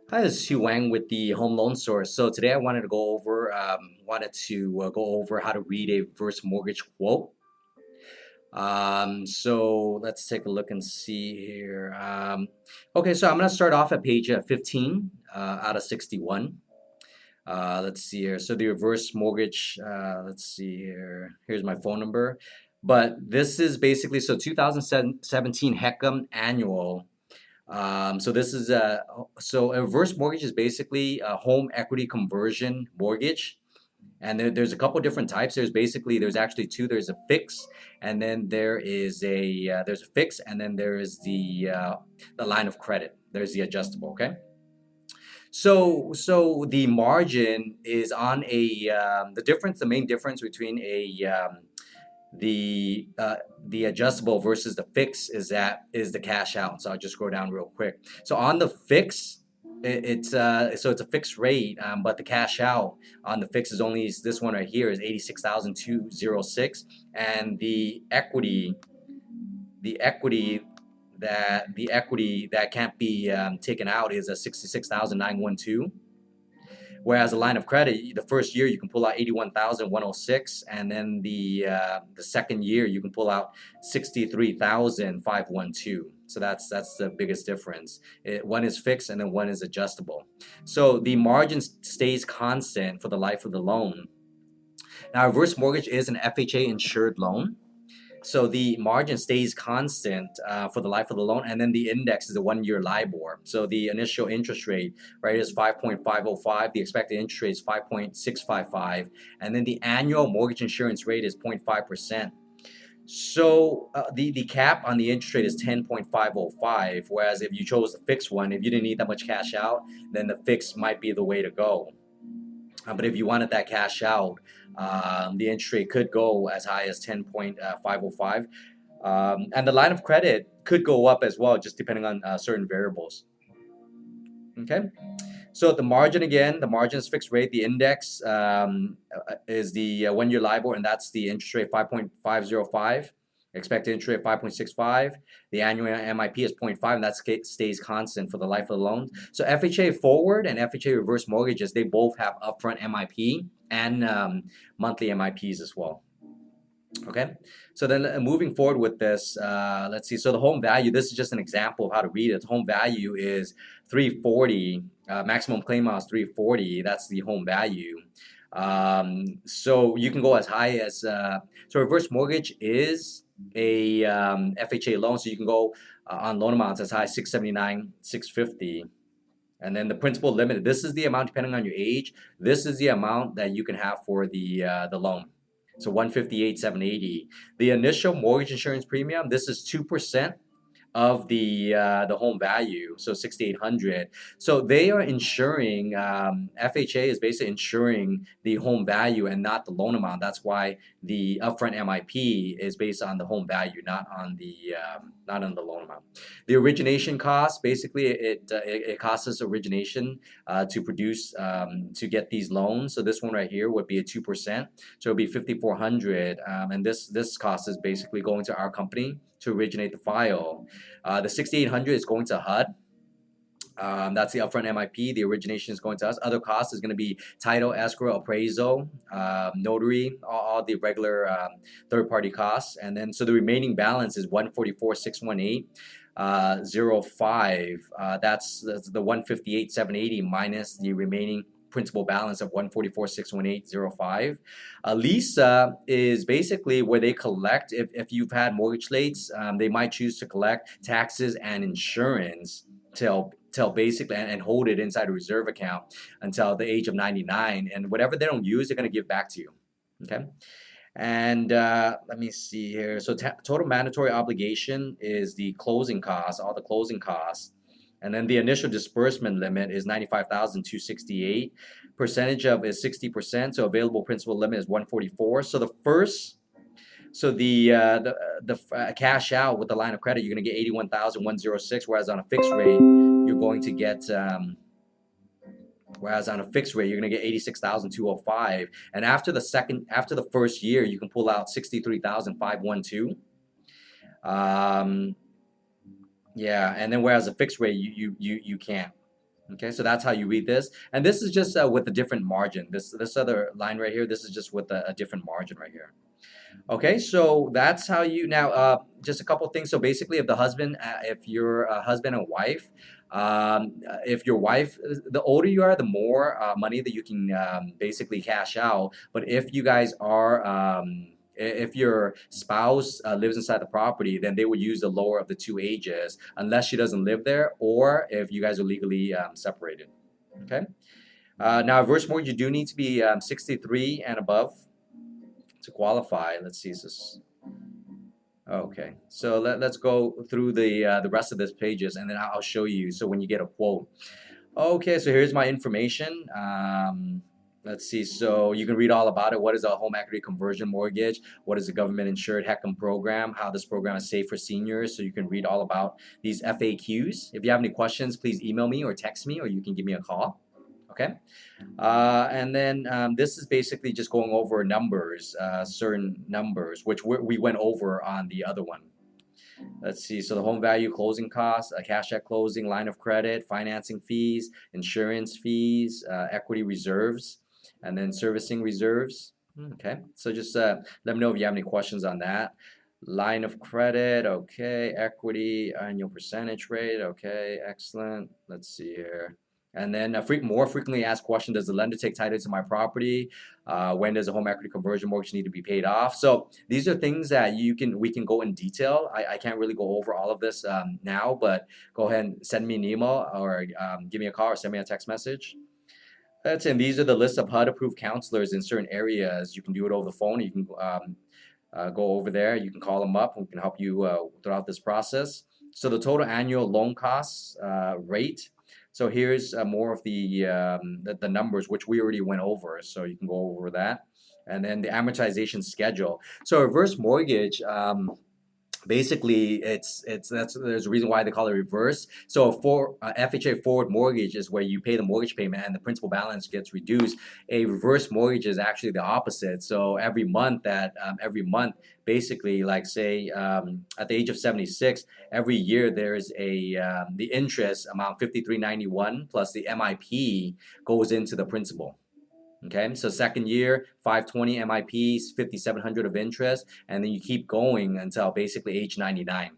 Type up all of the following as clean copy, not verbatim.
Hi, this is Hugh Wang with the Home Loan Source. So today I wanted to go over how to read a reverse mortgage quote. So let's take a look and see here. Okay, so I'm going to start off at page 15 out of 61. Let's see here. So the reverse mortgage. Let's see here. Here's my phone number. But this is basically 2017 HECM annual. So this is a reverse mortgage is basically a home equity conversion mortgage, and there's a couple different types. There's actually two. There's a fix, and then there's a fix, and then there is the line of credit. There's the adjustable. Okay. So the margin is on the main difference between the adjustable versus the fix is the cash out. So I'll just go down real quick. So on the fix, it's a fixed rate, but the cash out on the fix is only this one right here is 86,206, and the equity that can't be taken out is a 66,912. Whereas a line of credit, the first year you can pull out 81,106, and then the second year you can pull out 63,512. So that's the biggest difference. One is fixed and then one is adjustable. So the margin stays constant for the life of the loan. Now, reverse mortgage is an FHA insured loan. So the margin stays constant for the life of the loan, and then the index is a 1-year LIBOR. So the initial interest rate, right, is 5.505. The expected interest rate is 5.655, and then the annual mortgage insurance rate is 0.5%. So the cap on the interest rate is 10.505. Whereas if you chose the fixed one, if you didn't need that much cash out, then the fixed might be the way to go. But if you wanted that cash out, the interest rate could go as high as 10.505. And the line of credit could go up as well, just depending on certain variables. Okay. So the margin, again, the margin is fixed rate. The index is the 1-year LIBOR, and that's the interest rate 5.505. Expected interest rate 5.65. The annual MIP is 0.5, and that stays constant for the life of the loan. So FHA forward and FHA reverse mortgages, they both have upfront MIP and monthly MIPs as well. Okay, so then moving forward with this, let's see. So the home value, this is just an example of how to read it. The home value is 340. Maximum claim amount is 340. That's the home value. So you can go as high as so reverse mortgage is a FHA loan, so you can go on loan amounts as high as 679, 650. And then the principal limit, this is the amount depending on your age. This is the amount that you can have for the loan. So 158,780. The initial mortgage insurance premium, this is 2% of the home value, so 6,800. So they are insuring, FHA is basically insuring the home value and not the loan amount. That's why the upfront MIP is based on the home value, not on the loan amount. The origination cost, basically it costs us origination to produce to get these loans. So this one right here would be a 2%, so it'll be 5,400, and this cost is basically going to our company to originate the file. The 6,800 is going to HUD. That's the upfront MIP. The origination is going to us. Other costs is going to be title, escrow, appraisal, notary, all the regular third-party costs. And then so the remaining balance is 144,618.05. That's the 158,780 minus the remaining principal balance of 144,618.05. Lisa is basically where they collect, if you've had mortgage lates, they might choose to collect taxes and insurance till basically and hold it inside a reserve account until the age of 99, and whatever they don't use, they're going to give back to you. Okay. And let me see here. So total mandatory obligation is the closing costs, all the closing costs. And then the initial disbursement limit is 95,268. Percentage of is 60%. So available principal limit is 144. So the cash out with the line of credit, you're going to get 81,106. Whereas on a fixed rate, you're going to get 86,205. And after the first year, you can pull out 63,512. Yeah, and then whereas a fixed rate, you can't. Okay, so that's how you read this, and this is just with a different margin. This other line right here, this is just with a different margin right here. Okay, so that's how you now. Just a couple things. So basically, if the husband, if you're a husband and wife, if your wife, the older you are, the more money that you can basically cash out. But if you guys are if your spouse lives inside the property, then they would use the lower of the two ages, unless she doesn't live there, or if you guys are legally separated. Okay. Now, reverse mortgage, you do need to be 63 and above to qualify. Let's see. Okay, so let's go through the rest of this pages, and then I'll show you. So when you get a quote. Okay, so here's my information. Let's see. So you can read all about it. What is a home equity conversion mortgage? What is a government insured HECM program? How this program is safe for seniors. So you can read all about these FAQs. If you have any questions, please email me or text me, or you can give me a call. Okay. And then this is basically just going over numbers, certain numbers, which we went over on the other one. Let's see. So the home value, closing costs, cash at closing, line of credit, financing fees, insurance fees, equity reserves, and then servicing reserves. Okay. So just let me know if you have any questions on that. Line of credit, okay. Equity, annual percentage rate, okay. Excellent. Let's see here. And then more frequently asked question: does the lender take title to my property? When does a home equity conversion mortgage need to be paid off? So these are things that we can go in detail. I can't really go over all of this now, but go ahead and send me an email, or give me a call, or send me a text message. That's it. These are the list of HUD-approved counselors in certain areas. You can do it over the phone. You can go over there. You can call them up. We can help you throughout this process. So the total annual loan costs rate. So here's more of the numbers, which we already went over. So you can go over that. And then the amortization schedule. So reverse mortgage, basically there's a reason why they call it reverse. So for FHA forward mortgage is where you pay the mortgage payment and the principal balance gets reduced. A reverse mortgage is actually the opposite. So every month basically, like say at the age of 76, every year there's the interest amount 5391 plus the MIP goes into the principal. Okay, so second year, 520 MIP, 5,700 of interest, and then you keep going until basically age 99.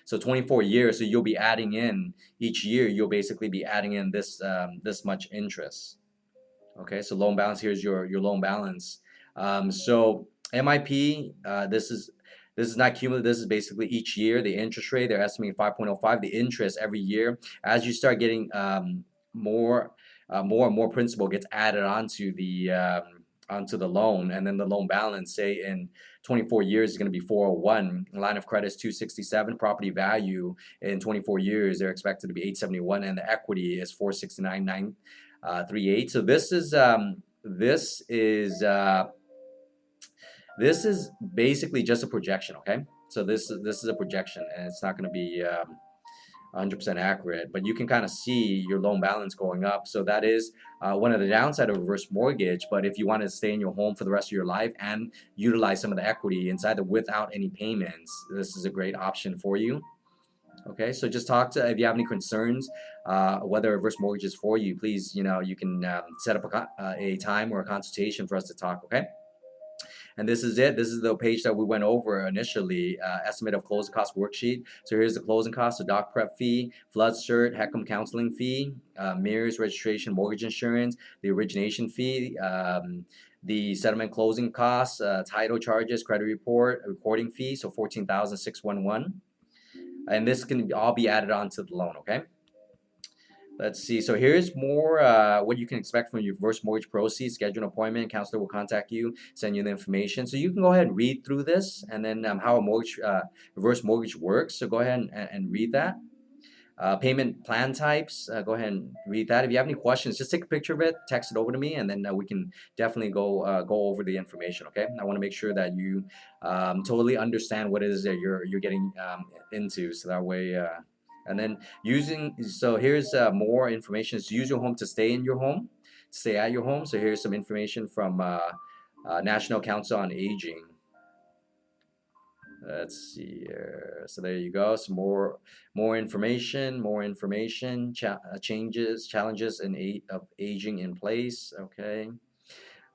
So 24 years, so you'll be adding in each year. You'll basically be adding in this much interest. Okay, so loan balance, here's your loan balance. So MIP, this is not cumulative. This is basically each year the interest rate. They're estimating 5.05. The interest every year, as you start getting more and more principal gets added onto the loan, and then the loan balance, say in 24 years, is going to be 401. Line of credit is 267. Property value in 24 years, they're expected to be 871, and the equity is 469,938. So this is basically just a projection. Okay, so this is a projection, and it's not going to be 100% accurate, but you can kind of see your loan balance going up. So that is one of the downside of reverse mortgage. But if you want to stay in your home for the rest of your life and utilize some of the equity inside it without any payments, this is a great option for you. Okay, so just if you have any concerns whether reverse mortgage is for you, please, you can set up a time or a consultation for us to talk. Okay. And this is it. This is the page that we went over initially, estimate of closing cost worksheet. So here's the closing cost, the doc prep fee, flood cert, HECM counseling fee, MERS registration, mortgage insurance, the origination fee, the settlement closing costs, title charges, credit report, reporting fee, so $14,611. And this can all be added onto the loan, okay? Let's see. So here's more what you can expect from your reverse mortgage proceeds. Schedule an appointment. Counselor will contact you, send you the information. So you can go ahead and read through this, and then how a reverse mortgage works. So go ahead and read that. Payment plan types. Go ahead and read that. If you have any questions, just take a picture of it, text it over to me, and then we can definitely go over the information. Okay. I want to make sure that you totally understand what it is that you're getting into, so that way. And then so here's more information. So use your home to stay in your home, stay at your home. So here's some information from National Council on Aging. Let's see here. So there you go. Some more information. Changes, challenges of aging in place. Okay.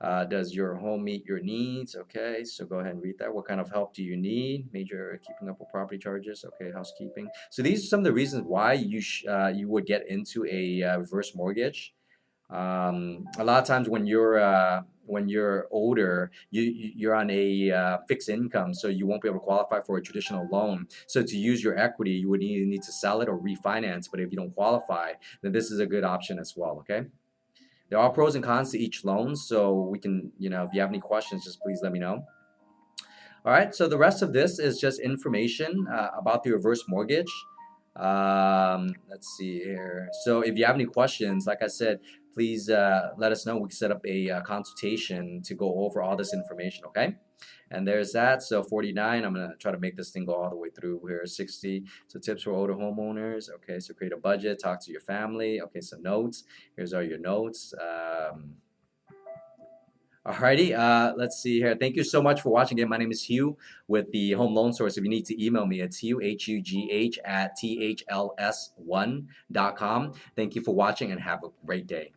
Does your home meet your needs? Okay, so go ahead and read that. What kind of help do you need? Major keeping up with property charges. Okay, housekeeping. So these are some of the reasons why you would get into a reverse mortgage. A lot of times when you're older, you're on a fixed income, so you won't be able to qualify for a traditional loan. So to use your equity, you would either need to sell it or refinance. But if you don't qualify, then this is a good option as well. Okay. There are pros and cons to each loan, so we can, if you have any questions, just please let me know. All right, so the rest of this is just information about the reverse mortgage. Let's see here. So if you have any questions, like I said, please let us know. We can set up a consultation to go over all this information, okay? And there's that. So 49, I'm going to try to make this thing go all the way through here. 60, so tips for older homeowners. Okay, so create a budget, talk to your family. Okay, so notes. Here's all your notes. Alrighty, let's see here. Thank you so much for watching. Again, my name is Hugh with the Home Loan Source. If you need to email me, it's Hugh, HUGH, @THLS1.com. Thank you for watching and have a great day.